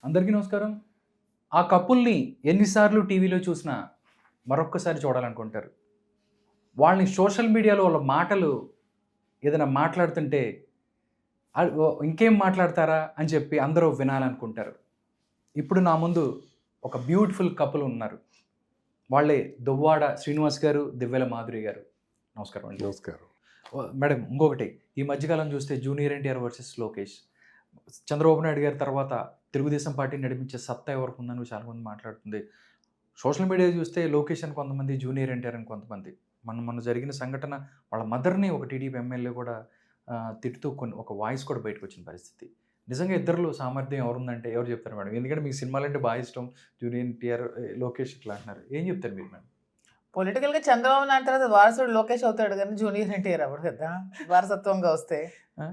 అందరికీ నమస్కారం. ఆ కపుల్‌ని ఎన్నిసార్లు టీవీలో చూసినా మరొక్కసారి చూడాలనుకుంటారు. వాళ్ళని సోషల్ మీడియాలో వాళ్ళ మాటలు ఏదైనా మాట్లాడుతుంటే ఇంకేం మాట్లాడతారా అని చెప్పి అందరూ వినాలనుకుంటారు. ఇప్పుడు నా ముందు ఒక బ్యూటిఫుల్ కపుల్ ఉన్నారు. వాళ్ళే దువ్వాడ శ్రీనివాస్ గారు, దివ్వెల మాధురి గారు. నమస్కారం అండి. నమస్కారం. మేడం ఇంకొకటి ఈ మధ్యకాలం చూస్తే జూనియర్ ఎన్టీఆర్ వర్సెస్ లోకేష్. చంద్రబాబు నాయుడు గారి తర్వాత తెలుగుదేశం పార్టీ నడిపించే సత్తా ఎవరికి ఉందని చాలామంది మాట్లాడుతుంది. సోషల్ మీడియా చూస్తే లోకేష్ అని కొంతమంది, జూనియర్ ఎన్టీఆర్ అని కొంతమంది. మొన్న జరిగిన సంఘటన వాళ్ళ మదర్‌ని ఒక టీడీపీ ఎమ్మెల్యే కూడా తిట్టుతూ ఒక వాయిస్ కూడా బయటకొచ్చిన పరిస్థితి. నిజంగా ఇద్దరిలో సామర్థ్యం ఎవరుందంటే ఎవరు చెప్తారు మేడం? ఎందుకంటే మీకు సినిమాలంటే బాగా ఇష్టం. జూనియర్ ఎన్టీఆర్, లోకేష్ ఇట్లా అంటున్నారు. ఏం చెప్తారు మీరు మేడం? పొలిటికల్‌గా చంద్రబాబు నాయుడు తర్వాత వారసుడు లోకేష్ అవుతాడు గానీ, జూనియర్ ఎన్టీఆర్ అవ్వడు కదా! వారసత్వంగా వస్తే. ఆ!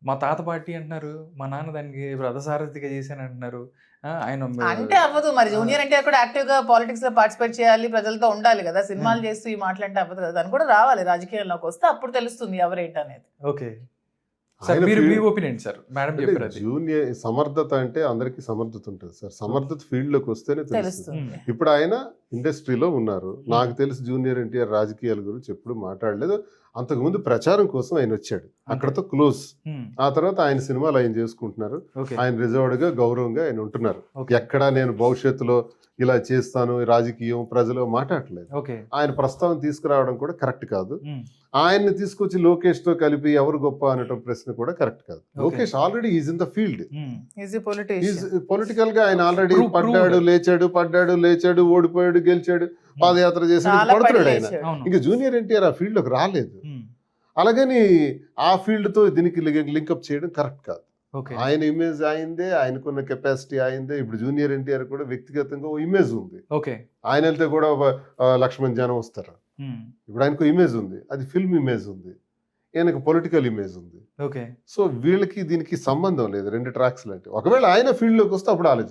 మా తాత పార్టీ అంటున్నారు. మా నాన్న దానికి రథసారథిగా చేశానంటున్నారు. ఆయన అంటే అవ్వదు మరి. జూనియర్ ఎన్టీఆర్ కూడా యాక్టివ్‌గా పాలిటిక్స్‌లో పార్టిసిపేట్ చేయాలి. ప్రజలతో ఉండాలి కదా! సినిమాలు చేస్తూ ఈ మాటలంటే అవ్వదు కదా! తను కూడా రావాలి రాజకీయాల్లోకి వస్తే అప్పుడు తెలుస్తుంది ఎవరేంటనేది. ఓకే. సార్ ఆయన మీరు మీ ఫీల్డ్ ఒపీనియన్ సార్. మేడం అంటే చెప్పారు అది. జూనియర్ సమర్థత అంటే అందరికీ సమర్థత ఉంటుంది సార్. సమర్థత ఫీల్డ్‌లోకి వస్తేనే తెలుస్తుంది. తెలుస్తుంది. ఇప్పుడు ఆయన ఇండస్ట్రీలో ఉన్నారు. నాకు తెలిసి జూనియర్ ఎన్టీఆర్ రాజకీయాల గురించి ఎప్పుడు మాట్లాడలేదు. అంతకుముందు ప్రచారం కోసం ఆయన వచ్చాడు. అక్కడతో క్లోజ్. హ్మ్. ఆ తర్వాత ఆయన సినిమాలు ఆయన చేసుకుంటున్నారు. ఓకే. ఆయన రిజర్వ్డ్‌గా గౌరవంగా ఆయన ఉంటున్నారు. ఓకే. ఎక్కడా నేను భవిష్యత్తులో ఇలా చేస్తాను రాజకీయం ప్రజలు మాట్లాడట్లేదు. ఓకే. ఆయన ప్రస్తావన తీసుకురావడం కూడా కరెక్ట్ కాదు. హ్మ్. ఆయన్ని తీసుకొచ్చి లోకేష్‌తో కలిపి ఎవరు గొప్ప అనటం ప్రశ్న కూడా కరెక్ట్ కాదు. Lokesh already is in the field. Hmm. Is a politician. Is political గా ఆయన ఆల్రెడీ Proved. పడ్డాడు లేచాడు ఓడిపోయాడు గెలిచాడు పాదయాత్ర చేసాడు చాలా పడుతున్నాడు పని ఆయన. చేశాడు. అవును. ఇంకా జూనియర్ ఎన్టీఆర్ ఆ ఫీల్డ్ లోకి రాలేదు. హ్మ్. అలాగని ఆ ఫీల్డ్ తో దీనికి లింకప్ చేయడం కరెక్ట్ కాదు. ఓకే. ఆయన ఇమేజ్ అయిందే, ఆయనకున్న కెపాసిటీ అయిందే. ఇప్పుడు జూనియర్ ఎన్టీఆర్ కూడా వ్యక్తిగతంగా ఓ ఇమేజ్ ఉంది. ఓకే. ఆయన వెళ్తే కూడా లక్ష్మణ్ జనం వస్తారు. హ్మ్. ఇప్పుడు ఆయనకు ఇమేజ్ ఉంది, అది ఫిల్మ్ ఇమేజ్ ఉంది, ఈయనకు పొలిటికల్ ఇమేజ్ ఉంది. ఓకే. సో వీళ్ళకి దీనికి సంబంధం లేదు. రెండు ట్రాక్స్ లాంటి. ఒకవేళ ఆయన ఫీల్డ్ లోకి వస్తే అప్పుడు ఆలోచించాలి.